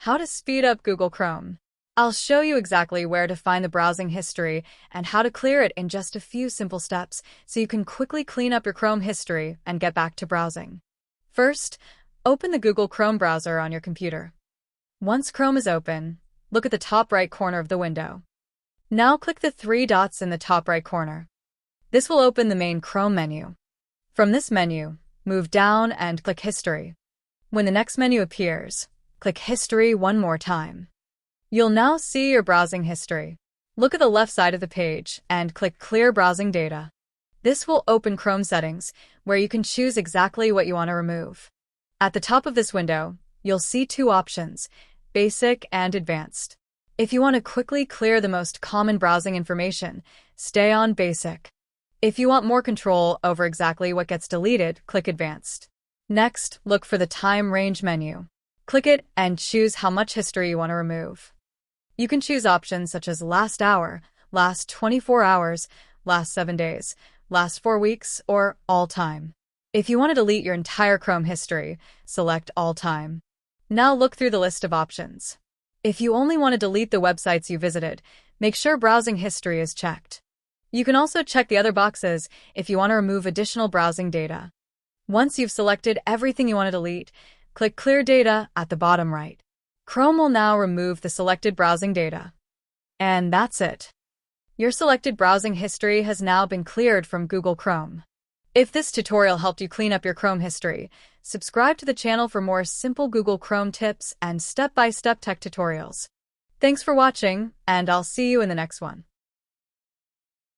How to speed up Google Chrome. I'll show you exactly where to find the browsing history and how to clear it in just a few simple steps so you can quickly clean up your Chrome history and get back to browsing. First, open the Google Chrome browser on your computer. Once Chrome is open, look at the top right corner of the window. Now click the three dots in the top right corner. This will open the main Chrome menu. From this menu, move down and click History. When the next menu appears, click History one more time. You'll now see your browsing history. Look at the left side of the page and click Clear Browsing Data. This will open Chrome settings, where you can choose exactly what you want to remove. At the top of this window, you'll see two options, Basic and Advanced. If you want to quickly clear the most common browsing information, stay on Basic. If you want more control over exactly what gets deleted, click Advanced. Next, look for the Time Range menu. Click it and choose how much history you want to remove. You can choose options such as Last Hour, Last 24 Hours, Last 7 Days, Last 4 Weeks, or All Time. If you want to delete your entire Chrome history, select All Time. Now look through the list of options. If you only want to delete the websites you visited, make sure Browsing History is checked. You can also check the other boxes if you want to remove additional browsing data. Once you've selected everything you want to delete, click Clear Data at the bottom right. Chrome will now remove the selected browsing data. And that's it. Your selected browsing history has now been cleared from Google Chrome. If this tutorial helped you clean up your Chrome history, subscribe to the channel for more simple Google Chrome tips and step-by-step tech tutorials. Thanks for watching, and I'll see you in the next one.